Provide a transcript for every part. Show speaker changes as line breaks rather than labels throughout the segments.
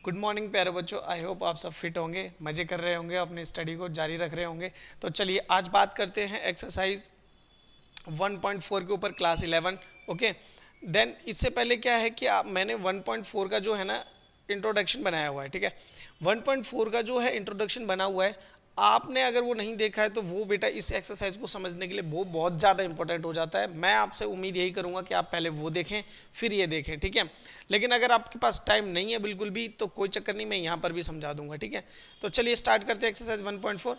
Good morning प्यारे बच्चों। I hope आप सब फिट होंगे, मज़े कर रहे होंगे, अपनी स्टडी को जारी रख रहे होंगे। तो चलिए आज बात करते हैं एक्सरसाइज 1.4 के ऊपर, क्लास 11। ओके, देन इससे पहले क्या है कि मैंने 1.4 का जो है ना इंट्रोडक्शन बनाया हुआ है। ठीक है, 1.4 का जो है इंट्रोडक्शन बना हुआ है, आपने अगर वो नहीं देखा है तो वो बेटा इस एक्सरसाइज को समझने के लिए वो बहुत ज़्यादा इंपॉर्टेंट हो जाता है। मैं आपसे उम्मीद यही करूँगा कि आप पहले वो देखें फिर ये देखें। ठीक है, लेकिन अगर आपके पास टाइम नहीं है बिल्कुल भी तो कोई चक्कर नहीं, मैं यहाँ पर भी समझा दूंगा। ठीक है, तो चलिए स्टार्ट करते हैं एक्सरसाइज 1.4।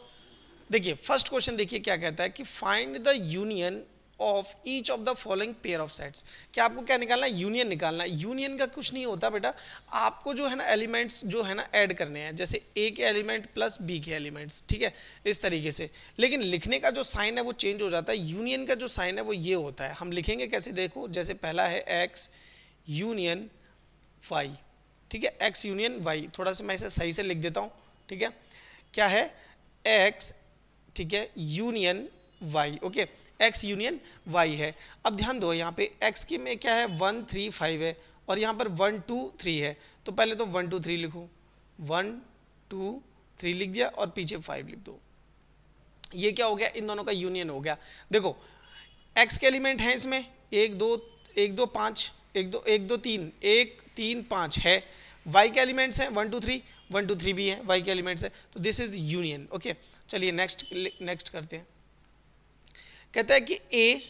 देखिए फर्स्ट क्वेश्चन, देखिए क्या कहता है कि find the union of each of the following pair of sets. क्या आपको क्या निकालना है? यूनियन निकालना है। यूनियन का कुछ नहीं होता बेटा, आपको जो है ना एलिमेंट्स जो है ना ऐड करने हैं, जैसे ए के एलिमेंट प्लस बी के एलिमेंट्स। ठीक है, इस तरीके से। लेकिन लिखने का जो साइन है वो चेंज हो जाता है। यूनियन का जो साइन है वो ये होता है। हम लिखेंगे कैसे, देखो जैसे पहला है एक्स यूनियन वाई। ठीक है, एक्स यूनियन वाई। थोड़ा सा मैं इसे सही से लिख देता हूँ। ठीक है, क्या है? एक्स, ठीक है, union y. Okay, x union y है। अब ध्यान दो, यहाँ पे एक्स के में क्या है? 1 3 5 है और यहाँ पर 1 2 3 है। तो पहले तो 1 2 3 लिखो, 1 2 3 लिख दिया और पीछे 5 लिख दो। ये क्या हो गया? इन दोनों का यूनियन हो गया। देखो एक्स के एलिमेंट हैं इसमें 1 2 5, 1 2 3, 1 3 5 है। वाई के एलिमेंट्स हैं 1 2 3, 1 2 3 भी हैं, वाई के एलिमेंट्स हैं। तो दिस इज यूनियन। ओके, चलिए नेक्स्ट करते हैं। कहता है कि ए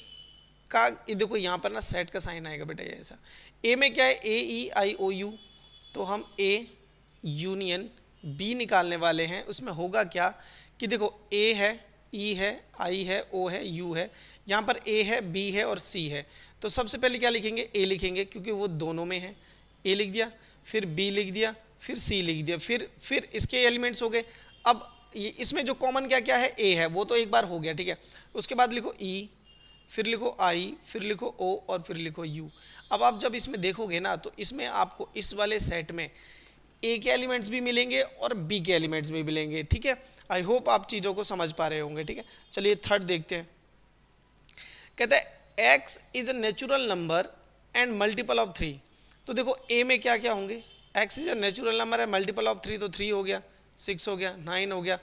का, देखो यहाँ पर ना सेट का साइन आएगा बेटा, ये ऐसा। ए में क्या है? ए ई आई ओ यू। तो हम ए यूनियन बी निकालने वाले हैं। उसमें होगा क्या कि देखो ए है, ई है, आई है, ओ है, यू है। यहाँ पर ए है, बी है और सी है। तो सबसे पहले क्या लिखेंगे? ए लिखेंगे, क्योंकि वो दोनों में है। ए लिख दिया, फिर बी लिख दिया, फिर सी लिख दिया, फिर इसके एलिमेंट्स हो गए। अब ये इसमें जो कॉमन क्या क्या है? ए है, वो तो एक बार हो गया। ठीक है, उसके बाद लिखो ई, फिर लिखो आई, फिर लिखो ओ और फिर लिखो यू। अब आप जब इसमें देखोगे ना तो इसमें आपको इस वाले सेट में ए के एलिमेंट्स भी मिलेंगे और बी के एलिमेंट्स भी मिलेंगे। ठीक है, आई होप आप चीज़ों को समझ पा रहे होंगे। ठीक है, चलिए थर्ड देखते हैं। कहता है x is a natural number and multiple of 3। तो देखो ए में क्या क्या होंगे? X is a natural number है, मल्टीपल ऑफ 3, तो 3 हो गया, 6 हो गया, 9 हो गया,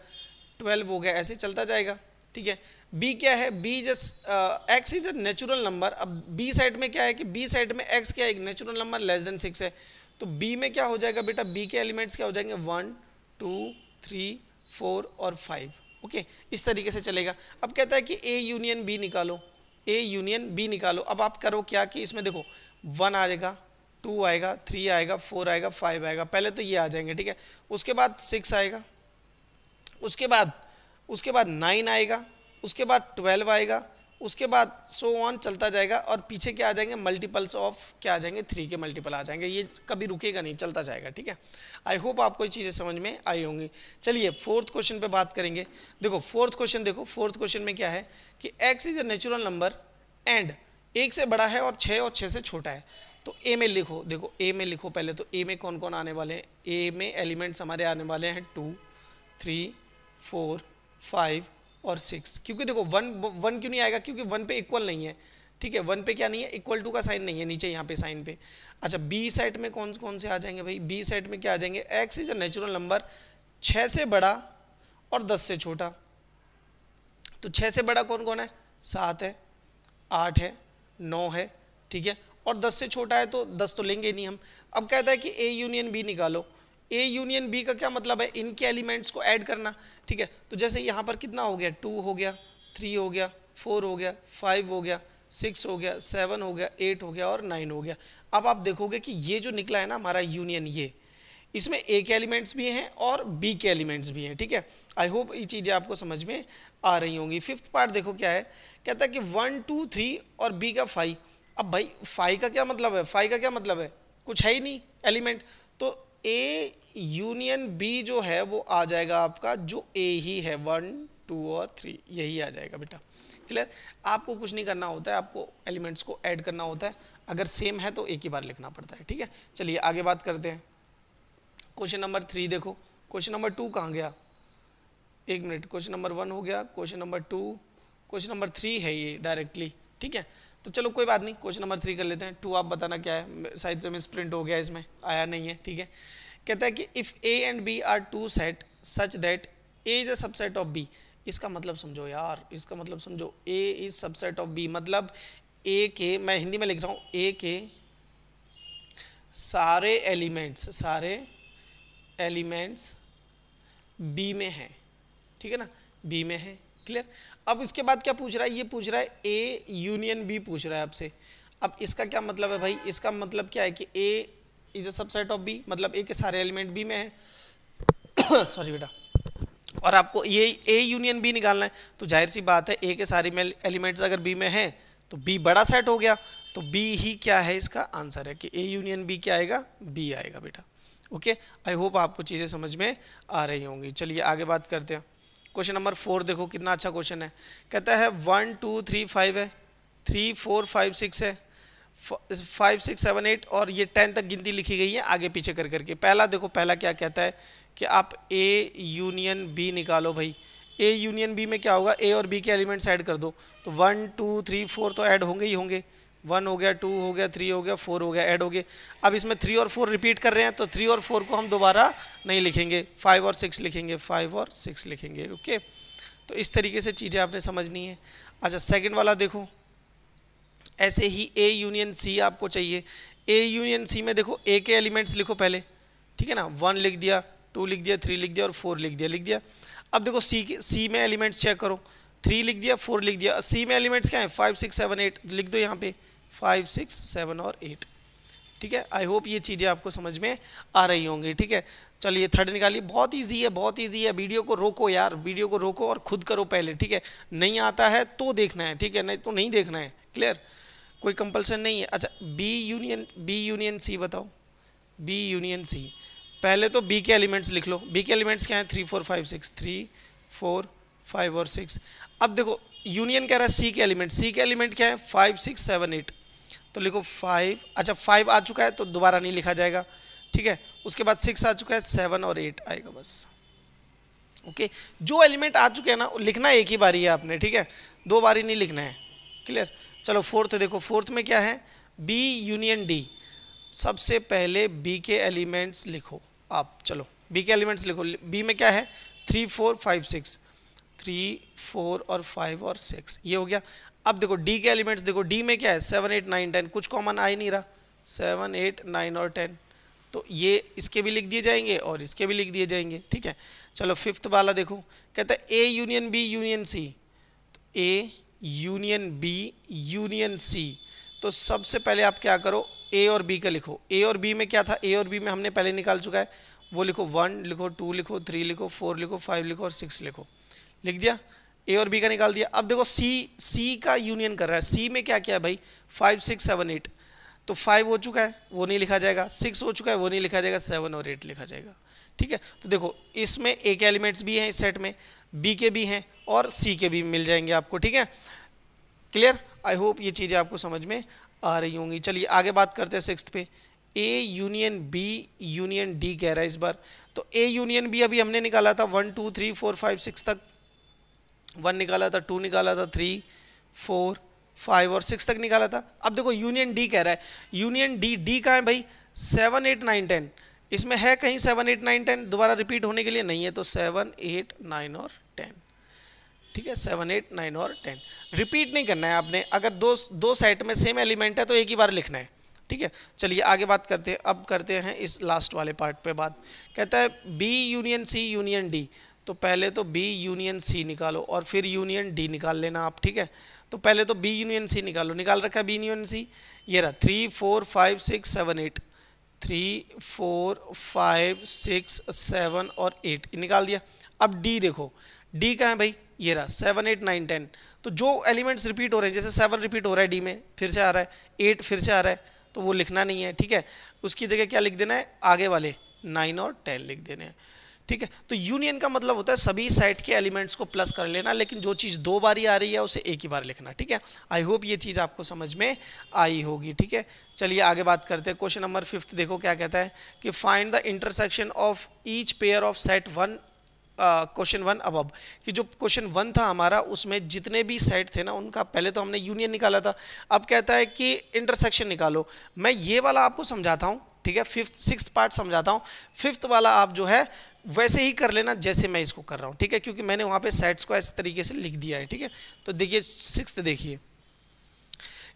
12 हो गया, ऐसे चलता जाएगा। ठीक है, बी क्या है? B x is a natural number. अब बी साइड में क्या है कि बी साइड में एक्स क्या है? एक नेचुरल नंबर लेस देन 6 है। तो बी में क्या हो जाएगा बेटा? बी के एलिमेंट्स क्या हो जाएंगे? 1 2 3 4 और 5। ओके, इस तरीके से चलेगा। अब कहता है कि ए यूनियन बी निकालो, ए यूनियन बी निकालो। अब आप करो क्या कि इसमें देखो 1 आएगा, 2 आएगा, 3 आएगा, 4 आएगा, 5 आएगा। पहले तो ये आ जाएंगे। ठीक है, उसके बाद 6 आएगा, उसके बाद 9 आएगा, उसके बाद 12 आएगा, उसके बाद सो ऑन चलता जाएगा। और पीछे क्या आ जाएंगे? मल्टीपल्स ऑफ क्या आ जाएंगे? 3 के मल्टीपल आ जाएंगे। ये कभी रुकेगा नहीं, चलता जाएगा। ठीक है, आई होप आपको ये चीज़ें समझ में आई होंगी। चलिए फोर्थ क्वेश्चन पे बात करेंगे। देखो फोर्थ क्वेश्चन, देखो फोर्थ क्वेश्चन में क्या है कि x is a natural number and 1 से बड़ा है और 6 और 6 से छोटा है। तो ए में लिखो, देखो ए में लिखो पहले तो। ए में कौन कौन आने वाले हैं? ए में एलिमेंट्स हमारे आने वाले हैं 2 3 4 5 और 6। क्योंकि देखो 1 क्यों नहीं आएगा? क्योंकि 1 पे इक्वल नहीं है। ठीक है, 1 पे क्या नहीं है? इक्वल टू का साइन नहीं है नीचे यहाँ पे साइन पे। अच्छा, बी सेट में कौन कौन से आ जाएंगे भाई? बी सेट में क्या आ जाएंगे? X is a natural number 6 से बड़ा और 10 से छोटा। तो 6 से बड़ा कौन कौन है? 7 है, 8 है, 9 है। ठीक है, और 10 से छोटा है तो 10 तो लेंगे नहीं हम। अब कहता है कि ए यूनियन बी निकालो। ए यूनियन बी का क्या मतलब है? इनके एलिमेंट्स को ऐड करना। ठीक है, तो जैसे यहाँ पर कितना हो गया? 2 हो गया, 3 हो गया, 4 हो गया, 5 हो गया, 6 हो गया, 7 हो गया, 8 हो गया और 9 हो गया। अब आप देखोगे कि ये जो निकला है ना हमारा यूनियन, ये इसमें ए के एलिमेंट्स भी हैं और बी के एलिमेंट्स भी हैं। ठीक है, आई होप ये चीज़ें आपको समझ में आ रही होंगी। फिफ्थ पार्ट देखो क्या है। कहता है कि 1 2 3 और बी का 5। अब भाई 5 का क्या मतलब है? 5 का क्या मतलब है? कुछ है ही नहीं एलिमेंट। तो ए यूनियन बी जो है वो आ जाएगा आपका, जो ए ही है, 1 2 और 3 यही आ जाएगा बेटा। क्लियर? आपको कुछ नहीं करना होता है, आपको एलिमेंट्स को ऐड करना होता है। अगर सेम है तो एक ही बार लिखना पड़ता है। ठीक है, चलिए आगे बात करते हैं। क्वेश्चन नंबर 3 देखो। क्वेश्चन नंबर 2 कहाँ गया? एक मिनट, क्वेश्चन नंबर 1 हो गया, क्वेश्चन नंबर 2, क्वेश्चन नंबर 3 है ये डायरेक्टली। ठीक है, तो चलो कोई बात नहीं, क्वेश्चन नंबर 3 कर लेते हैं। 2 आप बताना क्या है? शायद से मिस प्रिंट हो गया, इसमें आया नहीं है। ठीक है, कहता है कि if A and B are two set such that A is a subset of B. इसका मतलब समझो यार, इसका मतलब समझो, A is subset of B मतलब ए के, मैं हिंदी में लिख रहा हूँ, ए के सारे एलिमेंट्स बी में हैं, ठीक है ना, बी में है, क्लियर। अब इसके बाद क्या पूछ रहा है, ये पूछ रहा है ए यूनियन बी पूछ रहा है आपसे। अब इसका क्या मतलब है भाई, इसका मतलब क्या है कि A is a subset of B, मतलब ए के सारे एलिमेंट बी में है सॉरी बेटा, और आपको ये ए यूनियन बी निकालना है, तो जाहिर सी बात है ए के सारे एलिमेंट्स अगर बी में हैं तो बी बड़ा सेट हो गया, तो बी ही क्या है, इसका आंसर है कि ए यूनियन बी क्या आएगा, बी आएगा बेटा। ओके, आई होप आपको चीज़ें समझ में आ रही होंगी। चलिए आगे बात करते हैं। क्वेश्चन नंबर 4 देखो कितना अच्छा क्वेश्चन है। कहता है 1 2 3 5 है, 3 4 5 6 है, 5 6 7 8 और ये 10 तक गिनती लिखी गई है आगे पीछे कर करके। पहला देखो, पहला क्या कहता है कि आप ए यूनियन बी निकालो भाई। ए यूनियन बी में क्या होगा, ए और बी के एलिमेंट्स ऐड कर दो, तो 1 2 3 4 तो ऐड होंगे ही होंगे, 1 हो गया, 2 हो गया, 3 हो गया, 4 हो गया, ऐड हो गए। अब इसमें 3 और 4 रिपीट कर रहे हैं, तो 3 और 4 को हम दोबारा नहीं लिखेंगे, 5 और 6 लिखेंगे, 5 और 6 लिखेंगे। ओके, तो इस तरीके से चीज़ें आपने समझनी है। अच्छा, सेकंड वाला देखो, ऐसे ही ए यूनियन सी आपको चाहिए। ए यूनियन सी में देखो ए के एलिमेंट्स लिखो पहले, ठीक है ना, 1 लिख दिया, 2 लिख दिया, 3 लिख दिया और 4 लिख दिया। अब देखो सी में एलिमेंट्स चेक करो, 3 लिख दिया, 4 लिख दिया। सी में एलिमेंट्स क्या है, 5 6 7 8 लिख दो यहाँ पे, 5 6 7 और 8, ठीक है। आई होप ये चीज़ें आपको समझ में आ रही होंगी, ठीक है। चलिए थर्ड निकालिए, बहुत इजी है, बहुत इजी है। वीडियो को रोको यार, वीडियो को रोको और खुद करो पहले, ठीक है। नहीं आता है तो देखना है, ठीक है, नहीं तो नहीं देखना है, क्लियर, कोई कंपल्सन नहीं है। अच्छा, बी यूनियन सी बताओ, बी यूनियन सी। पहले तो बी के एलिमेंट्स लिख लो। बी के एलिमेंट्स क्या हैं, 3 4 5 6, 3 4 5 और 6। अब देखो यूनियन कह रहा है सी के एलिमेंट, सी के एलिमेंट क्या है, 5 6 7 8, तो लिखो 5। अच्छा 5 आ चुका है तो दोबारा नहीं लिखा जाएगा, ठीक है। उसके बाद 6 आ चुका है, 7 और 8 आएगा बस। ओके, जो एलिमेंट आ चुके हैं ना लिखना एक ही बारी है आपने, ठीक है, 2 बारी नहीं लिखना है, क्लियर। चलो फोर्थ देखो, फोर्थ में क्या है, बी यूनियन डी। सबसे पहले बी के एलिमेंट्स लिखो आप, चलो बी के एलिमेंट्स लिखो। बी में क्या है, 3 4 5 6, 3 4 और 5 और 6, ये हो गया। अब देखो डी के एलिमेंट्स देखो, डी में क्या है, 7 8 9 10, कुछ कॉमन आ ही नहीं रहा, 7 8 9 और 10, तो ये इसके भी लिख दिए जाएंगे और इसके भी लिख दिए जाएंगे, ठीक है। चलो फिफ्थ वाला देखो, कहता है A union B union C, तो A union B union C. तो सबसे पहले आप क्या करो, ए और बी का लिखो। ए और बी में क्या था, ए और बी में हमने पहले निकाल चुका है, वो लिखो, 1 लिखो, 2 लिखो, 3 लिखो, 4 लिखो, 5 लिखो और 6 लिखो, लिख दिया, ए और बी का निकाल दिया। अब देखो सी का यूनियन कर रहा है, सी में क्या क्या है भाई, 5 6 7 8, तो 5 हो चुका है वो नहीं लिखा जाएगा, 6 हो चुका है वो नहीं लिखा जाएगा, 7 और 8 लिखा जाएगा, ठीक है। तो देखो इसमें ए के एलिमेंट्स भी हैं इस सेट में, बी के भी हैं और सी के भी मिल जाएंगे आपको, ठीक है, क्लियर। आई होप ये चीज़ें आपको समझ में आ रही होंगी। चलिए आगे बात करते हैं सिक्स्थ पे, A union B union D कह रहा है इस बार। तो ए यूनियन बी अभी हमने निकाला था 1 2 3 4 5 6 तक, 1 निकाला था, 2 निकाला था, 3 4 5 और 6 तक निकाला था। अब देखो यूनियन डी कह रहा है, यूनियन डी, डी कहाँ है भाई, 7 8 9 10, इसमें है कहीं 7 8 9 10 दोबारा रिपीट होने के लिए, नहीं है, तो 7 8 9 और 10, ठीक है, 7 8 9 और 10 रिपीट नहीं करना है आपने। अगर दो सेट में सेम एलिमेंट है तो एक ही बार लिखना है, ठीक है। चलिए आगे बात करते हैं, अब करते हैं इस लास्ट वाले पार्ट पे बात। कहता है B union C union D, तो पहले तो बी यूनियन सी निकालो और फिर यूनियन डी निकाल लेना आप, ठीक है। तो पहले तो बी यूनियन सी निकालो, निकाल रखा है बी यूनियन सी, ये रहा 3 4 5 6 7 8, 3 4 5 6 7 और 8 निकाल दिया। अब डी देखो, डी कहाँ है भाई, ये रहा 7 8 9 10, तो जो एलिमेंट्स रिपीट हो रहे हैं, जैसे 7 रिपीट हो रहा है डी में, फिर से आ रहा है, 8 फिर से आ रहा है, तो वो लिखना नहीं है, ठीक है। उसकी जगह क्या लिख देना है, आगे वाले 9 और 10 लिख देने हैं, ठीक है। तो यूनियन का मतलब होता है सभी सेट के एलिमेंट्स को प्लस कर लेना, लेकिन जो चीज़ 2 बारी आ रही है उसे एक ही बार लिखना, ठीक है। आई होप ये चीज़ आपको समझ में आई होगी, ठीक है। चलिए आगे बात करते हैं। क्वेश्चन नंबर 5 देखो क्या कहता है कि find the intersection of each pair of set 1 question 1 above, कि जो क्वेश्चन 1 था हमारा उसमें जितने भी सेट थे ना उनका पहले तो हमने यूनियन निकाला था, अब कहता है कि इंटरसेक्शन निकालो। मैं ये वाला आपको समझाता हूँ, ठीक है। फिफ्थ सिक्स्थ पार्ट समझाता हूँ, फिफ्थ वाला आप जो है वैसे ही कर लेना जैसे मैं इसको कर रहा हूँ, ठीक है, क्योंकि मैंने वहाँ पे सेट्स को इस तरीके से लिख दिया है, ठीक है। तो देखिए सिक्स्थ देखिए,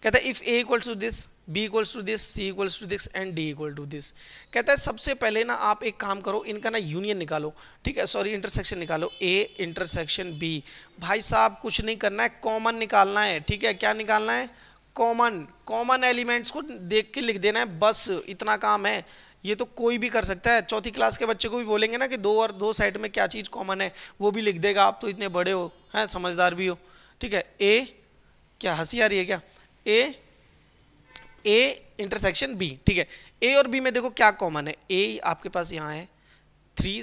कहता है if A equals to this, B equals to this, C equals to this and D equal to this. कहता है सबसे पहले ना आप एक काम करो, इनका ना यूनियन निकालो, ठीक है, सॉरी इंटरसेक्शन निकालो, ए इंटरसेक्शन बी। भाई साहब कुछ नहीं करना है, कॉमन निकालना है, ठीक है। क्या निकालना है? कॉमन। कॉमन एलिमेंट्स को देख के लिख देना है, बस इतना काम है। ये तो कोई भी कर सकता है, चौथी क्लास के बच्चे को भी बोलेंगे ना कि दो और दो साइड में क्या चीज़ कॉमन है, वो भी लिख देगा। आप तो इतने बड़े हो हैं, समझदार भी हो, ठीक है। ए, क्या हंसी आ रही है क्या? ए इंटरसेक्शन बी, ठीक है। ए और बी में देखो क्या कॉमन है, ए आपके पास यहाँ है 3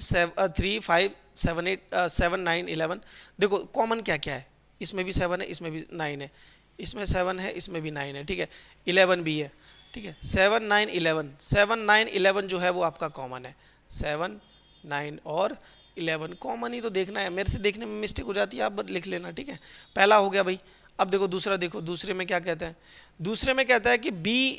5 7 8 7 9 11। देखो कॉमन क्या क्या है, इसमें भी 7 है, इसमें भी 9 है, इसमें 7 है, इसमें भी 9 है, ठीक है। 11 भी है, ठीक है। 7 9 11, 7 9 11 जो है वो आपका कॉमन है। 7 9 और 11 कॉमन ही तो देखना है, मेरे से देखने में मिस्टेक हो जाती है, आप लिख लेना, ठीक है। पहला हो गया भाई। अब देखो दूसरा, देखो दूसरे में क्या कहता है, दूसरे में कहता है कि बी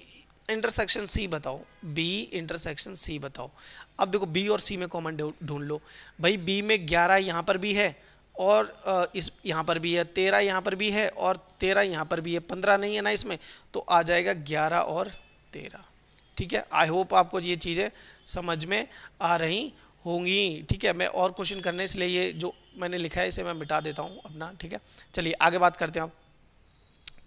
इंटरसेक्शन सी बताओ, बी इंटरसेक्शन सी बताओ। अब देखो बी और सी में कॉमन ढूंढ लो। भाई बी में 11 यहाँ पर भी है और इस यहाँ पर भी है, 13 यहाँ पर भी है और 13 यहाँ पर भी है, 15 नहीं है ना इसमें, तो आ जाएगा 11 और 13, ठीक है। आई होप आपको ये चीज़ें समझ में आ रही होंगी, ठीक है। मैं और क्वेश्चन करने इसलिए ये जो मैंने लिखा है इसे मैं मिटा देता हूँ अपना, ठीक है। चलिए आगे बात करते हैं, आप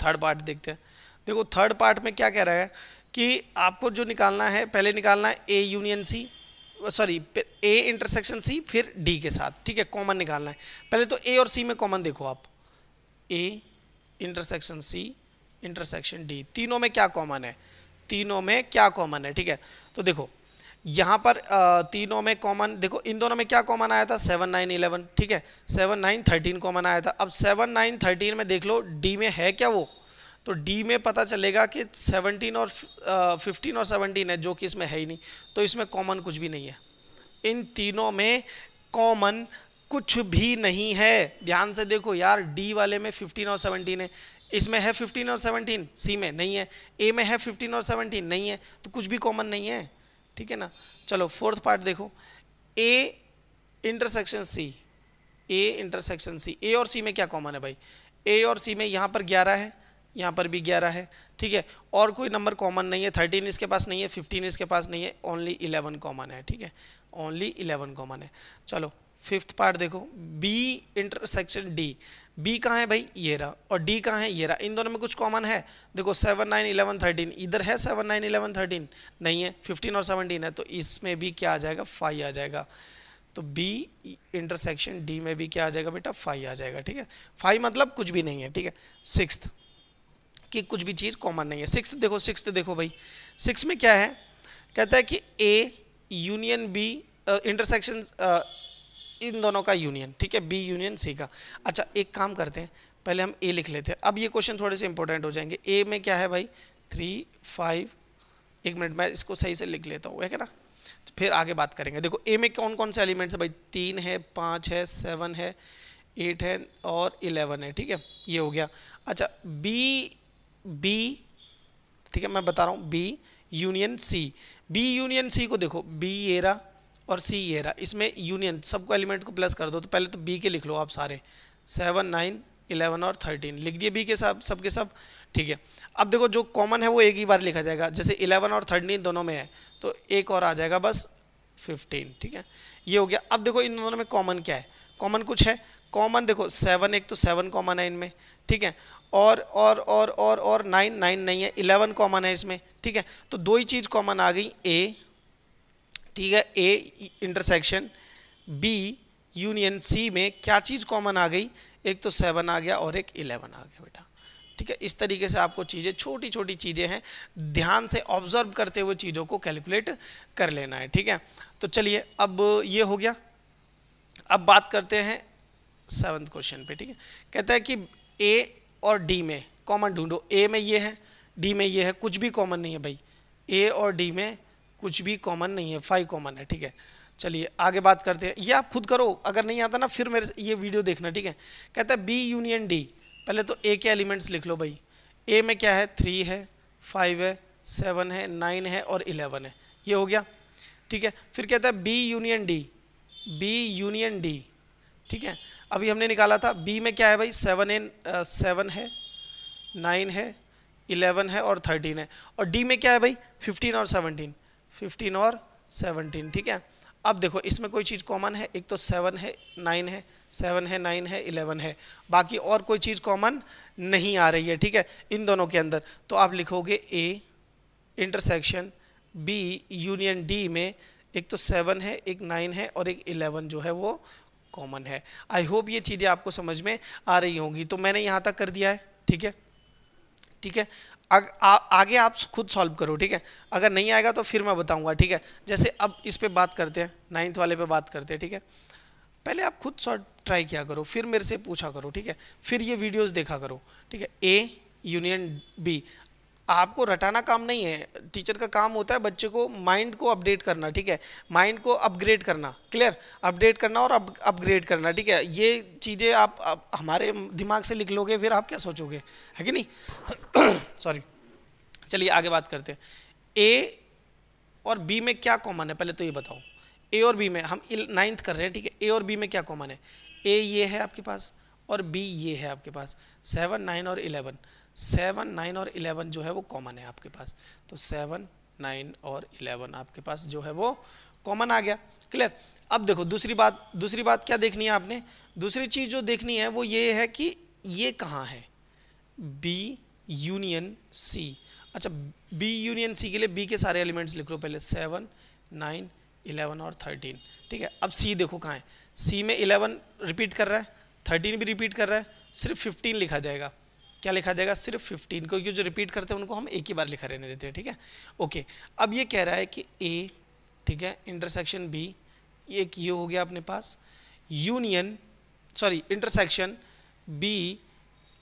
थर्ड पार्ट देखते हैं। देखो थर्ड पार्ट में क्या कह रहा है कि आपको जो निकालना है, पहले निकालना है A union C, sorry A intersection C, फिर डी के साथ, ठीक है, कॉमन निकालना है। पहले तो ए और सी में कॉमन देखो आप, A intersection C intersection D, तीनों में क्या कॉमन है, तीनों में क्या कॉमन है, ठीक है। तो देखो यहाँ पर तीनों में कॉमन, देखो इन दोनों में क्या कॉमन आया था, 7 9 11, ठीक है। 7 9 13 कॉमन आया था। अब 7 9 13 में देख लो डी में है क्या वो, तो डी में पता चलेगा कि 17 और 15 और 17 है, जो कि इसमें है ही नहीं, तो इसमें कॉमन कुछ भी नहीं है। इन तीनों में कॉमन कुछ भी नहीं है, ध्यान से देखो यार, डी वाले में 15 और 17 है, इसमें है 15 और 17, सी में नहीं है, ए में है 15 और 17 नहीं है, तो कुछ भी कॉमन नहीं है, ठीक है ना। चलो फोर्थ पार्ट देखो, ए intersection C, A intersection C, ए और सी में क्या कॉमन है भाई, ए और सी में यहाँ पर 11 है, यहाँ पर भी 11 है, ठीक है, और कोई नंबर कॉमन नहीं है, 13 इसके पास नहीं है, 15 इसके पास नहीं है, ओनली 11 कॉमन है, ठीक है, ओनली 11 कॉमन है। चलो फिफ्थ पार्ट देखो, बी इंटरसेक्शन डी, बी कहाँ है भाई, ये रहा, और डी कहाँ है, ये रहा, इन दोनों में कुछ कॉमन है, देखो 7 9 11 13, इधर है 7 9 11 13 नहीं है, 15 और 17 है, तो इसमें भी क्या आ जाएगा, 5 आ जाएगा। तो बी इंटरसेक्शन डी में भी क्या आ जाएगा बेटा, 5 आ जाएगा, ठीक है। 5 मतलब कुछ भी नहीं है, ठीक है। सिक्स्थ कि कुछ भी चीज़ कॉमन नहीं है। सिक्स्थ देखो भाई, सिक्स में क्या है, कहता है कि ए यूनियन बी इंटरसेक्शन इन दोनों का यूनियन, ठीक है, बी यूनियन सी का। अच्छा एक काम करते हैं, पहले हम ए लिख लेते हैं, अब ये क्वेश्चन थोड़े से इंपॉर्टेंट हो जाएंगे। ए में क्या है भाई, 3 5, एक मिनट मैं इसको सही से लिख लेता हूँ, है ना, तो फिर आगे बात करेंगे। देखो ए में कौन कौन से एलिमेंट्स है भाई, 3 है, 5 है, 7 है, 8 है और 11 है, ठीक है, ये हो गया। अच्छा बी ठीक है, मैं बता रहा हूँ, B union C, B union C को देखो, बी ये रहा और सी ये रहा, इसमें यूनियन सबको एलिमेंट को प्लस कर दो, तो पहले तो बी के लिख लो आप सारे, 7 9 11 और 13 लिख दिए बी के सब के सब, ठीक है। अब देखो जो कॉमन है वो एक ही बार लिखा जाएगा, जैसे 11 और 13 दोनों में है तो एक और आ जाएगा बस 15, ठीक है, ये हो गया। अब देखो इन दोनों में कॉमन क्या है, कॉमन कुछ है, कॉमन देखो 7, एक तो 7 कॉमन है इनमें, ठीक है, और 9 नहीं है, 11 कॉमन है इसमें, ठीक है, तो दो ही चीज़ कॉमन आ गई, ए, ठीक है, A intersection B union C में क्या चीज़ कॉमन आ गई, एक तो 7 आ गया और एक 11 आ गया बेटा, ठीक है। इस तरीके से आपको चीज़ें, छोटी छोटी चीज़ें हैं, ध्यान से ऑब्जर्व करते हुए चीज़ों को कैलकुलेट कर लेना है, ठीक है। तो चलिए अब ये हो गया, अब बात करते हैं 7th क्वेश्चन पे, ठीक है। कहता है कि ए और डी में कॉमन ढूंढो, ए में ये है, डी में ये है, कुछ भी कॉमन नहीं है भाई, ए और डी में कुछ भी कॉमन नहीं है, 5 कॉमन है, ठीक है। चलिए आगे बात करते हैं, ये आप खुद करो, अगर नहीं आता ना फिर मेरे ये वीडियो देखना, ठीक है। कहता है बी यूनियन डी, पहले तो ए के एलिमेंट्स लिख लो भाई, ए में क्या है, 3 है, 5 है, 7 है, 9 है और 11 है, ये हो गया, ठीक है। फिर कहता है B union D, B union D, ठीक है। अभी हमने निकाला था बी में क्या है भाई, 7 है, 9 है, 11 है और 13 है, और डी में क्या है भाई 15 और 17, 15 और 17, ठीक है। अब देखो इसमें कोई चीज़ कॉमन है, एक तो 7 है, 9 है, 7 है, 9 है, 11 है, बाकी और कोई चीज़ कॉमन नहीं आ रही है, ठीक है, इन दोनों के अंदर। तो आप लिखोगे A intersection B union D में एक तो 7 है, एक 9 है और एक 11 जो है वो कॉमन है। आई होप ये चीज़ें आपको समझ में आ रही होंगी। तो मैंने यहाँ तक कर दिया है, ठीक है, ठीक है। आगे आप खुद सॉल्व करो, ठीक है, अगर नहीं आएगा तो फिर मैं बताऊंगा, ठीक है। जैसे अब इस पे बात करते हैं, 9th वाले पे बात करते हैं, ठीक है। पहले आप खुद सॉल्व ट्राई किया करो, फिर मेरे से पूछा करो, ठीक है, फिर ये वीडियोस देखा करो, ठीक है। ए यूनियन बी, आपको रटाना काम नहीं है, टीचर का काम होता है बच्चे को माइंड को अपडेट करना, ठीक है, माइंड को अपग्रेड करना, क्लियर, अपडेट करना और अपग्रेड करना, ठीक है। ये चीज़ें आप हमारे दिमाग से लिख लोगे फिर आप क्या सोचोगे, है कि नहीं सॉरी। चलिए आगे बात करते हैं। ए और बी में क्या कॉमन है, पहले तो ये बताओ। ए और बी में हम 9th कर रहे हैं, ठीक है। ए और बी में क्या कॉमन है, ए ये है आपके पास और बी ये है आपके पास, 7, 9 और 11, 7, 9 और 11 जो है वो कॉमन है आपके पास। तो 7, 9 और 11 आपके पास जो है वो कॉमन आ गया, क्लियर। अब देखो दूसरी बात क्या देखनी है आपने, दूसरी चीज़ जो देखनी है वो ये है कि ये कहाँ है, बी यूनियन सी। अच्छा, बी यूनियन सी के लिए बी के सारे एलिमेंट्स लिख लो पहले, 7, 9, 11 और 13, ठीक है। अब सी देखो कहाँ है, सी में 11 रिपीट कर रहा है, 13 भी रिपीट कर रहा है, सिर्फ 15 लिखा जाएगा। क्या लिखा जाएगा, सिर्फ 15, क्योंकि जो रिपीट करते हैं उनको हम एक ही बार लिखा रहने देते हैं, ठीक है, ओके। अब ये कह रहा है कि ए, ठीक है, इंटरसेक्शन बी, एक ये हो गया अपने पास, union sorry intersection B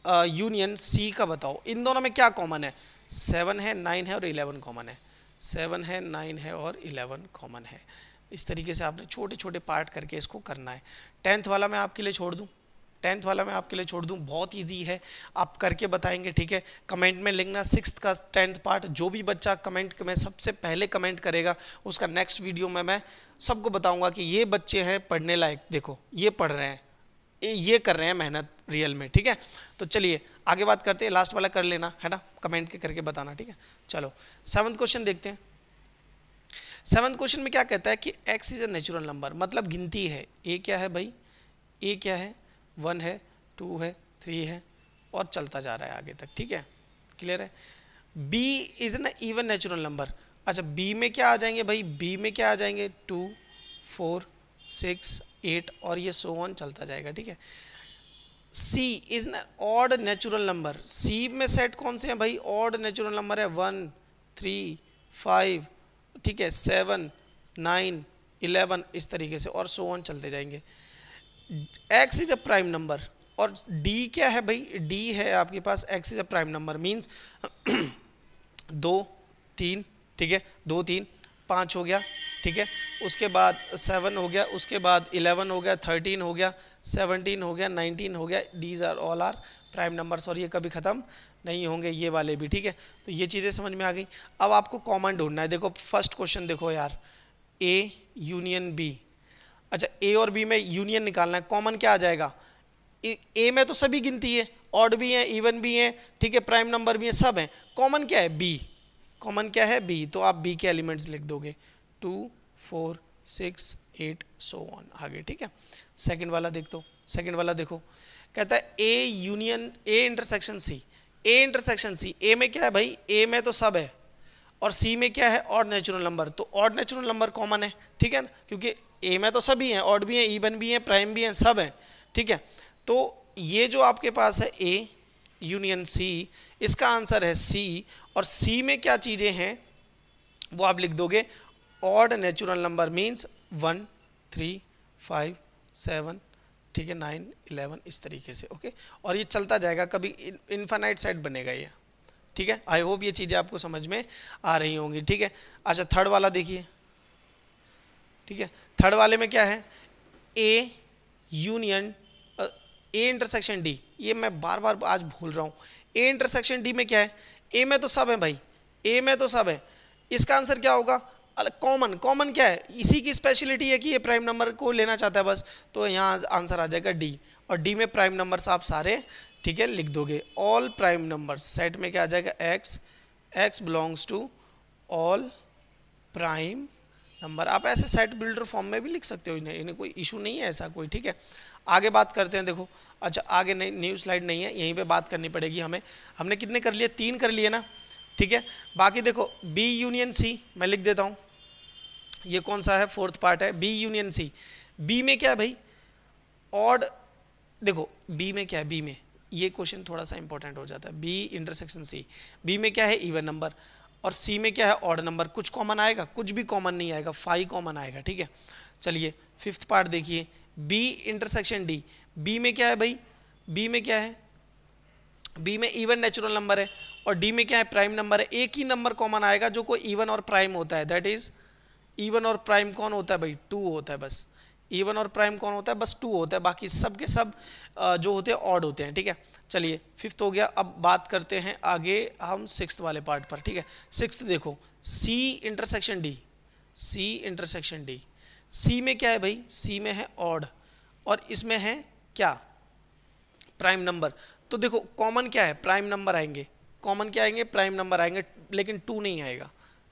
union C का बताओ, इन दोनों में क्या कॉमन है, 7 है, 9 है और 11 कॉमन है, 7 है, 9 है और 11 कॉमन है। इस तरीके से आपने छोटे छोटे पार्ट करके इसको करना है। 10th वाला मैं आपके लिए छोड़ दूँ, 10th वाला मैं आपके लिए छोड़ दूँ, बहुत इजी है, आप करके बताएंगे, ठीक है। कमेंट में लिखना 6th का 10th पार्ट, जो भी बच्चा कमेंट में सबसे पहले कमेंट करेगा उसका नेक्स्ट वीडियो में मैं सबको बताऊंगा कि ये बच्चे हैं पढ़ने लायक, देखो ये पढ़ रहे हैं, ये कर रहे हैं मेहनत रियल में, ठीक है। तो चलिए आगे बात करते हैं, लास्ट वाला कर लेना है ना, कमेंट के करके बताना, ठीक है। चलो 7th क्वेश्चन देखते हैं। 7th क्वेश्चन में क्या कहता है कि x is a natural number, मतलब गिनती है। ए क्या है भाई, ए क्या है, 1 है, 2 है, 3 है और चलता जा रहा है आगे तक, ठीक है, क्लियर है। b is an even natural number. अच्छा b में क्या आ जाएंगे भाई, b में क्या आ जाएंगे, 2, 4, 6, 8 और ये सो ऑन चलता जाएगा, ठीक है। c is an odd natural number, c में सेट कौन से हैं भाई, ऑड नेचुरल नंबर है, 1, 3, 5, ठीक है, 7, 9, 11 इस तरीके से और सो ऑन चलते जाएंगे। x is a prime number और d क्या है भाई, d है आपके पास, x is a prime number means 2, 3, ठीक है, 2, 3, 5 हो गया, ठीक है, उसके बाद 7 हो गया, उसके बाद 11 हो गया, 13 हो गया, 17 हो गया, 19 हो गया, these are all are prime numbers और ये कभी ख़त्म नहीं होंगे, ये वाले भी, ठीक है। तो ये चीज़ें समझ में आ गई। अब आपको कॉमन ढूंढना है, देखो फर्स्ट क्वेश्चन देखो यार, ए यूनियन बी। अच्छा ए और बी में यूनियन निकालना है, कॉमन क्या आ जाएगा, ए में तो सभी गिनती है, ऑड भी है, इवन भी है, ठीक है, प्राइम नंबर भी है, सब है, कॉमन क्या है बी, कॉमन क्या है बी, तो आप बी के एलिमेंट्स लिख दोगे, 2, 4, 6, 8 सो ऑन आगे, ठीक है। सेकंड वाला देख दो, सेकंड वाला देखो, कहता है A union A intersection C, A intersection C, A में क्या है भाई, ए में तो सब है और सी में क्या है, ऑड नेचुरल नंबर, तो ऑड नेचुरल नंबर कॉमन है, ठीक है ना, क्योंकि ए में तो सभी हैं, ऑड भी हैं, इवन भी हैं, प्राइम भी हैं, सब हैं, ठीक है। तो ये जो आपके पास है ए यूनियन सी, इसका आंसर है सी, और सी में क्या चीज़ें हैं वो आप लिख दोगे, ऑड नेचुरल नंबर मीन्स 1, 3, 5, 7, ठीक है, 9, 11 इस तरीके से, ओके। और ये चलता जाएगा, कभी इनफाइनाइट सेट बनेगा ये, ठीक है। आई होप ये चीज़ें आपको समझ में आ रही होंगी, ठीक है। अच्छा थर्ड वाला देखिए, ठीक है, थर्ड वाले में क्या है, A union A intersection D, ये मैं बार बार आज भूल रहा हूँ, ए इंटरसेक्शन डी में क्या है, ए में तो सब है भाई, ए में तो सब है, इसका आंसर क्या होगा, कॉमन, कॉमन क्या है, इसी की स्पेशलिटी है कि ये प्राइम नंबर को लेना चाहता है बस, तो यहाँ आंसर आ जाएगा डी, और डी में प्राइम नंबर्स आप सारे, ठीक है, लिख दोगे। ऑल प्राइम नंबर्स सेट में क्या आ जाएगा, x, x belongs to all prime number. आप ऐसे सेट बिल्डर फॉर्म में भी लिख सकते हो, इन्हें कोई इशू नहीं है ऐसा कोई, ठीक है। आगे बात करते हैं, देखो अच्छा आगे नहीं, न्यू स्लाइड नहीं है, यहीं पे बात करनी पड़ेगी हमें। हमने कितने कर लिए, 3 कर लिए ना, ठीक है। बाकी देखो बी यूनियन सी, मैं लिख देता हूँ, ये कौन सा है, 4th पार्ट है, बी यूनियन सी। बी में क्या है भाई, ऑड, देखो बी में क्या है, बी में ये क्वेश्चन थोड़ा सा इंपॉर्टेंट हो जाता है, बी इंटरसेक्शन सी, बी में क्या है, इवन नंबर, और सी में क्या है, ऑड नंबर। कुछ कॉमन आएगा, कुछ भी कॉमन नहीं आएगा, 5 कॉमन आएगा, ठीक है। चलिए 5th पार्ट देखिए, बी इंटरसेक्शन डी, बी में क्या है भाई, बी में क्या है, बी में इवन नेचुरल नंबर है, और डी में क्या है, प्राइम नंबर है। एक ही नंबर कॉमन आएगा जो कोई इवन और प्राइम होता है, दैट इज इवन और प्राइम कौन होता है भाई, 2 होता है बस। इवन और प्राइम कौन होता है, बस 2 होता है, बाकी सब के सब जो होते हैं ऑड होते हैं, ठीक है। चलिए 5th हो गया, अब बात करते हैं आगे हम 6th वाले पार्ट पर, ठीक है। 6th देखो, C intersection D, C intersection D, C में क्या है भाई, सी में है ऑड, और इसमें है क्या, प्राइम नंबर। तो देखो कॉमन क्या है, प्राइम नंबर आएंगे, कॉमन क्या आएंगे, प्राइम नंबर आएंगे, लेकिन 2 नहीं आएगा।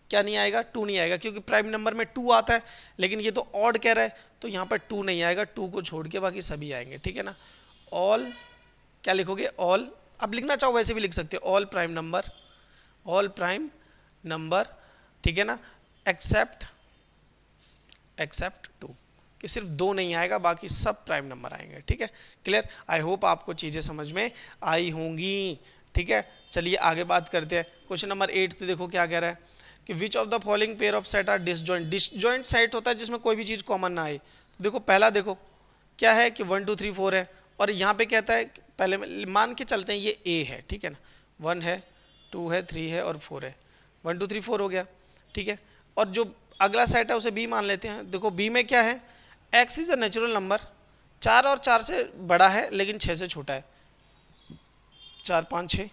क्या नहीं आएगा, 2 नहीं आएगा, क्योंकि प्राइम नंबर में 2 आता है, लेकिन ये तो ऑड कह रहा है, तो यहाँ पर 2 नहीं आएगा, 2 को छोड़ के बाकी सभी आएंगे, ठीक है ना। ऑल, क्या लिखोगे, ऑल, अब लिखना चाहो वैसे भी लिख सकते हो, all prime number, all prime number, ठीक है ना, एक्सेप्ट, एक्सेप्ट 2, कि सिर्फ 2 नहीं आएगा, बाकी सब प्राइम नंबर आएंगे, ठीक है। क्लियर, आई होप आपको चीज़ें समझ में आई होंगी, ठीक है। चलिए आगे बात करते हैं, क्वेश्चन नंबर 8 देखो क्या कह रहा है कि which of the following pair of set are disjoint. Disjoint set होता है जिसमें कोई भी चीज़ कॉमन ना आए। देखो पहला देखो क्या है कि 1 2 3 4 है, और यहाँ पे कहता है, पहले मान के चलते हैं ये ए है, ठीक है ना, 1 है, 2 है, 3 है और 4 है, 1 2 3 4 हो गया, ठीक है। और जो अगला सेट है उसे बी मान लेते हैं। देखो बी में क्या है, x is a natural number, 4 और 4 से बड़ा है लेकिन 6 से छोटा है, 4 5 6,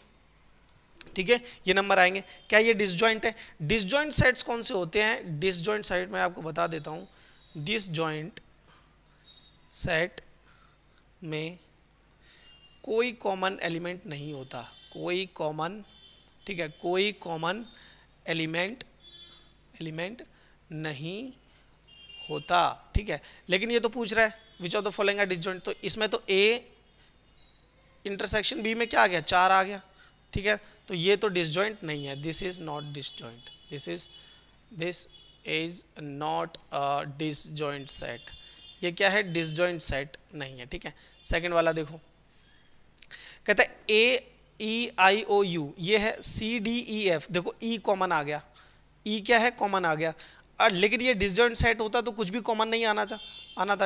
ठीक है, ये नंबर आएंगे। क्या ये डिसजॉइंट है, डिसजॉइंट सेट्स कौन से होते हैं, डिसजॉइंट सेट मैं आपको बता देता हूँ, डिसजॉइंट सेट में कोई कॉमन एलिमेंट नहीं होता, कोई कॉमन, ठीक है, कोई कॉमन एलिमेंट नहीं होता, ठीक है। लेकिन ये तो पूछ रहा है which of the following are disjoint, तो इसमें तो ए इंटरसेक्शन बी में क्या आ गया, 4 आ गया, ठीक है, तो ये तो डिसजॉइंट नहीं है, this is not disjoint, this is not a disjoint set, ये क्या है, डिसजॉइंट सेट नहीं है, ठीक है। सेकंड वाला देखो, कहता है ए ई आई ओ यू, ये है सी डी ई एफ, देखो ई कॉमन आ गया, ई क्या है, कॉमन आ गया, और लेकिन ये डिसजॉइंट सेट होता तो कुछ भी कॉमन नहीं आना था,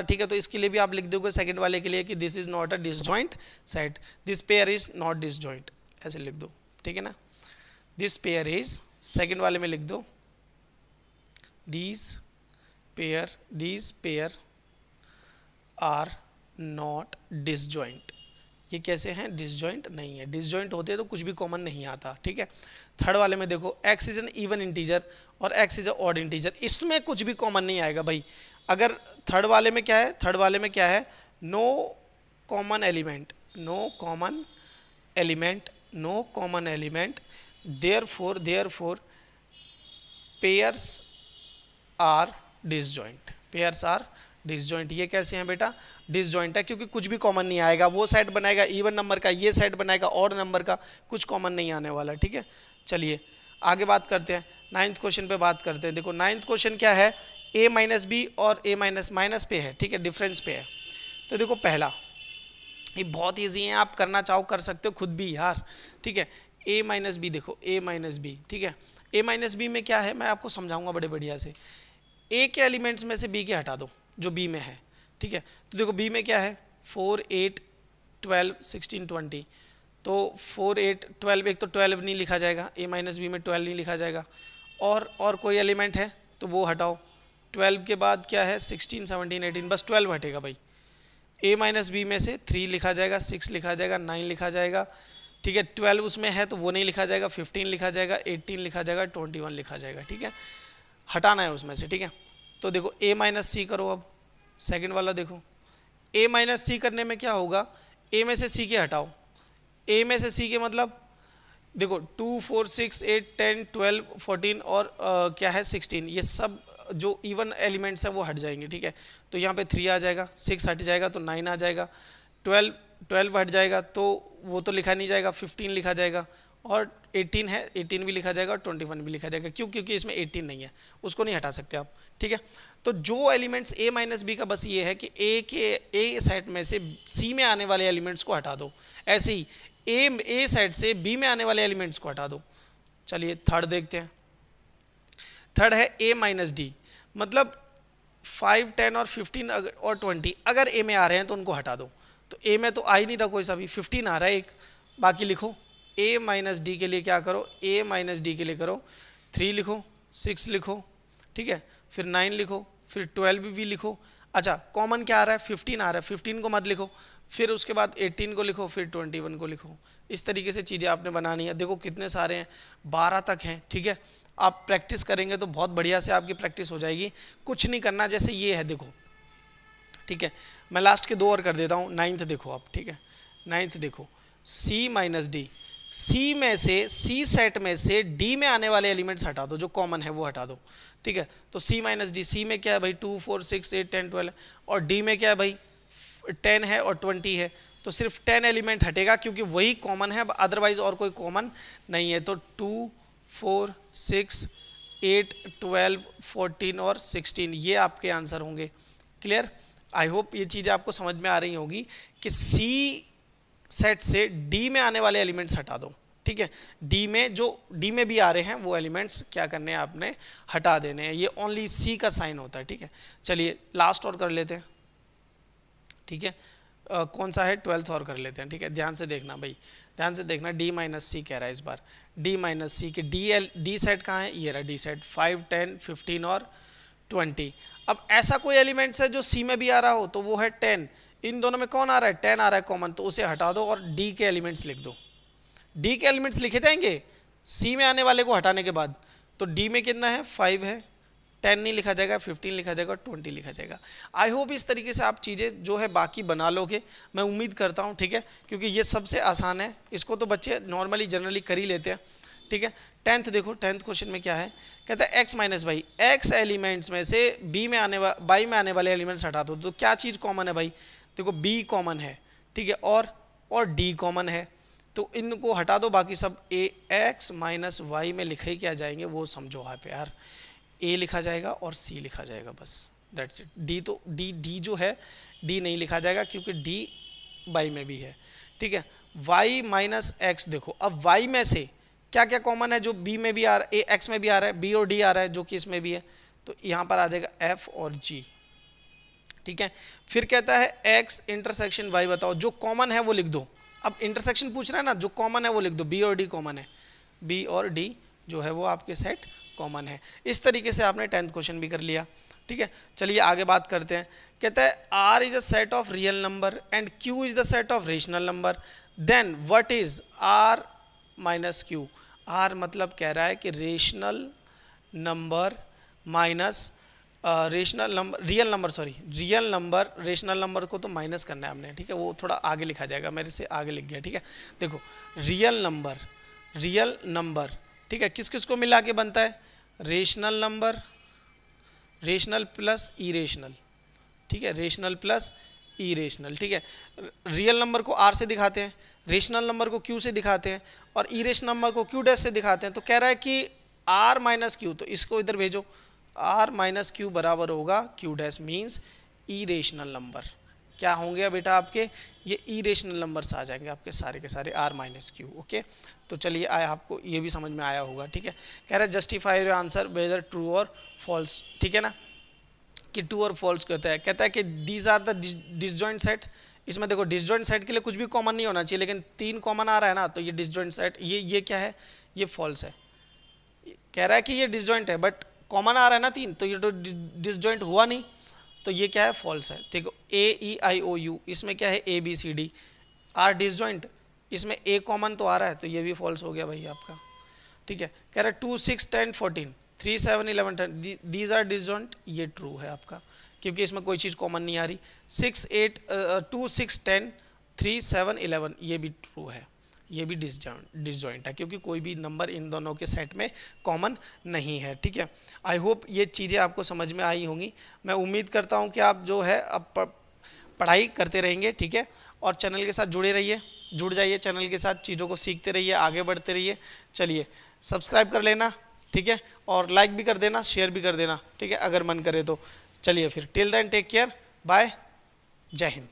ठीक है। तो इसके लिए भी आप लिख दोगे सेकंड वाले के लिए कि this is not a disjoint set, this pair is not disjoint, ऐसे लिख दो, ठीक है ना, दिस पेयर इज, सेकंड वाले में लिख दो these pair are not disjoint, ये कैसे हैं, डिसजॉइंट नहीं है, डिसजॉइंट होते तो कुछ भी कॉमन नहीं आता, ठीक है। थर्ड वाले में देखो x is an even integer और x is a odd integer, इसमें कुछ भी कॉमन नहीं आएगा भाई। अगर थर्ड वाले में क्या है, थर्ड वाले में क्या है, no common element, no common element, therefore pairs are disjoint, ये कैसे हैं बेटा, डिसजॉइंट है, क्योंकि कुछ भी कॉमन नहीं आएगा, वो सेट बनाएगा इवन नंबर का, ये सेट बनाएगा ऑड नंबर का, कुछ कॉमन नहीं आने वाला, ठीक है। चलिए आगे बात करते हैं, 9th क्वेश्चन पे बात करते हैं। देखो 9th क्वेश्चन क्या है, a माइनस बी और a माइनस पे है, ठीक है, डिफरेंस पे है। तो देखो पहला, ये बहुत ईजी है, आप करना चाहो कर सकते हो खुद भी यार, ठीक है। a माइनस बी, देखो a माइनस बी, ठीक है, a माइनस बी में क्या है, मैं आपको समझाऊंगा बड़े बढ़िया से। a के एलिमेंट्स में से b के हटा दो जो b में है, ठीक है। तो देखो b में क्या है, 4 8 12 16 20, तो 4 8 12, एक तो 12 नहीं लिखा जाएगा, a माइनस बी में 12 नहीं लिखा जाएगा, और कोई एलिमेंट है तो वो हटाओ, 12 के बाद क्या है, 16 17 18, बस 12 हटेगा भाई। a माइनस बी में से 3 लिखा जाएगा, 6 लिखा जाएगा, 9 लिखा जाएगा, ठीक है। 12 उसमें है तो वो नहीं लिखा जाएगा, 15 लिखा जाएगा, 18 लिखा जाएगा, 21 लिखा जाएगा, ठीक है। हटाना है उसमें से, ठीक है। तो देखो a माइनस सी करो, अब सेकंड वाला देखो, a माइनस सी करने में क्या होगा, a में से c के हटाओ, a में से c के मतलब देखो 2 4 6 8 10 12 14 और क्या है 16, ये सब जो इवन एलिमेंट्स हैं वो हट जाएंगे, ठीक है। तो यहाँ पे 3 आ जाएगा, 6 हट जाएगा तो 9 आ जाएगा, 12 हट जाएगा तो वो तो लिखा नहीं जाएगा, 15 लिखा जाएगा, और 18 है 18 भी लिखा जाएगा, और 21 भी लिखा जाएगा। क्यों? क्योंकि इसमें 18 नहीं है, उसको नहीं हटा सकते आप, ठीक है। तो जो एलिमेंट्स a माइनस बी का बस ये है कि a सेट में से c में आने वाले एलिमेंट्स को हटा दो, ऐसे ही a सेट से b में आने वाले एलिमेंट्स को हटा दो। चलिए थर्ड देखते हैं। थर्ड है a माइनस डी, मतलब 5 10 और 15 और 20 अगर a में आ रहे हैं तो उनको हटा दो। तो a में तो आ ही नहीं रहा कोई सा भी, 15 आ रहा है एक, बाकी लिखो a माइनस डी के लिए क्या करो, a माइनस डी के लिए करो 3 लिखो, 6 लिखो, ठीक है, फिर 9 लिखो, फिर 12 भी लिखो। अच्छा कॉमन क्या आ रहा है, 15 आ रहा है, 15 को मत लिखो, फिर उसके बाद 18 को लिखो, फिर 21 को लिखो। इस तरीके से चीज़ें आपने बनानी है। देखो कितने सारे हैं, 12 तक हैं, ठीक है। आप प्रैक्टिस करेंगे तो बहुत बढ़िया से आपकी प्रैक्टिस हो जाएगी। कुछ नहीं करना, जैसे ये है देखो, ठीक है, मैं लास्ट के 2 और कर देता हूँ। 9th देखो आप, ठीक है, 9th देखो, c माइनस डी, सी में से, सी सेट में से डी में आने वाले एलिमेंट्स हटा दो, जो कॉमन है वो हटा दो, ठीक है। तो c माइनस डी, सी में क्या है भाई 2 4 6 8 10 12, और डी में क्या है भाई 10 है और 20 है, तो सिर्फ 10 एलिमेंट हटेगा क्योंकि वही कॉमन है, अदरवाइज और कोई कॉमन नहीं है। तो 2 4 6 8 12 14 और 16 ये आपके आंसर होंगे। क्लियर? आई होप ये चीज़ें आपको समझ में आ रही होगी कि सी सेट से डी में आने वाले एलिमेंट्स हटा दो, ठीक है। डी में जो डी में भी आ रहे हैं वो एलिमेंट्स क्या करने हैं, आपने हटा देने हैं। ये ओनली सी का साइन होता है, ठीक है। चलिए लास्ट और कर लेते हैं, ठीक है। कौन सा है, 12th और कर लेते हैं, ठीक है। ध्यान से देखना भाई, ध्यान से देखना, डी माइनस सी कह रहा है इस बार, डी माइनस सी के डी सेट कहाँ है, ये रहा डी सेट, 5 10 15 और 20। अब ऐसा कोई एलिमेंट्स है जो सी में भी आ रहा हो तो वो है 10, इन दोनों में कौन आ रहा है, 10 आ रहा है कॉमन, तो उसे हटा दो और डी के एलिमेंट्स लिख दो। डी के एलिमेंट्स लिखे जाएंगे सी में आने वाले को हटाने के बाद। तो डी में कितना है, 5 है, 10 नहीं लिखा जाएगा, 15 लिखा जाएगा, 20 लिखा जाएगा। आई होप इस तरीके से आप चीज़ें जो है बाकी बना लोगे, मैं उम्मीद करता हूँ, ठीक है, क्योंकि ये सबसे आसान है, इसको तो बच्चे नॉर्मली जनरली कर ही लेते हैं, ठीक है। 10th देखो, 10th क्वेश्चन में क्या है, कहता है x minus y, x elements में से b में आने बाई में आने वाले एलिमेंट्स हटा दो। तो क्या चीज़ कॉमन है भाई, देखो b कॉमन है, ठीक है, और d कॉमन है, तो इनको हटा दो, बाकी सब a x माइनस वाई में लिखे क्या जाएंगे वो समझो आप यार, a लिखा जाएगा और c लिखा जाएगा, बस दैट्स इट। d तो d जो है d नहीं लिखा जाएगा क्योंकि d बाई में भी है, ठीक है। y माइनस एक्स, देखो अब y में से क्या क्या कॉमन है, जो b में भी आ रहा है, x में भी आ रहा है, b और d आ रहा है जो कि इसमें भी है, तो यहाँ पर आ जाएगा f और g, ठीक है। फिर कहता है x इंटरसेक्शन y बताओ, जो कॉमन है वो लिख दो। अब इंटरसेक्शन पूछ रहा है ना, जो कॉमन है वो लिख दो, b और d कॉमन है, b और d जो है वो आपके सेट कॉमन है। इस तरीके से आपने 10th क्वेश्चन भी कर लिया, ठीक है। चलिए आगे बात करते हैं। कहता है r is a set of real number and q is the set of rational number, then what is r minus q। r मतलब कह रहा है कि rational number minus rational number, real number, sorry real number, rational number को तो minus करना है हमने, ठीक है, वो थोड़ा आगे लिखा जाएगा, मेरे से आगे लिख गया, ठीक है। देखो रियल नंबर, ठीक है, किस किस को मिला के बनता है, rational number, rational plus irrational, ठीक है, रेशनल प्लस इरेशनल, ठीक है। रियल नंबर को r से दिखाते हैं, रेशनल नंबर को q से दिखाते हैं, और इरेशनल नंबर को q डैश से दिखाते हैं। तो कह रहा है कि r माइनस क्यू, तो इसको इधर भेजो, r माइनस क्यू बराबर होगा q dash, means irrational number. क्या होंगे बेटा आपके, ये इरेशनल नंबर्स आ जाएंगे आपके सारे के सारे, r माइनस क्यू, ओके। तो चलिए आया, आपको ये भी समझ में आया होगा, ठीक है। कह रहा है justify your answer weather true और फॉल्स, ठीक है ना, कि ट्रू और फॉल्स कहता है कि these are the disjoint set. इसमें देखो डिसजॉइंट सेट के लिए कुछ भी कॉमन नहीं होना चाहिए, लेकिन 3 कॉमन आ रहा है ना, तो ये डिसजॉइंट सेट, ये क्या है, ये फॉल्स है। कह रहा है कि ये डिसजॉइंट है बट कॉमन आ रहा है ना 3, तो ये तो डिसजॉइंट हुआ नहीं, तो ये क्या है, फॉल्स है। देखो AEIOU, इसमें क्या है ABCD, आर डिसजॉइंट, इसमें A कॉमन तो आ रहा है, तो ये भी फॉल्स हो गया भाई आपका, ठीक है। कह रहा है 2 6 10 14, 3 7 11 दीज आर डिसजॉइंट, ये ट्रू है आपका, क्योंकि इसमें कोई चीज़ कॉमन नहीं आ रही। 6 8 2 6 10 3 7 11 ये भी ट्रू है, ये भी डिसजॉइंट है, क्योंकि कोई भी नंबर इन दोनों के सेट में कॉमन नहीं है। ठीक है, आई होप ये चीज़ें आपको समझ में आई होंगी। मैं उम्मीद करता हूँ कि आप जो है अब पढ़ाई करते रहेंगे। ठीक है, और चैनल के साथ जुड़े रहिए, जुड़ जाइए चैनल के साथ, चीज़ों को सीखते रहिए, आगे बढ़ते रहिए। चलिए सब्सक्राइब कर लेना, ठीक है, और लाइक भी कर देना, शेयर भी कर देना, ठीक है, अगर मन करे तो। चलिए फिर, till then take care, bye, जय हिंद।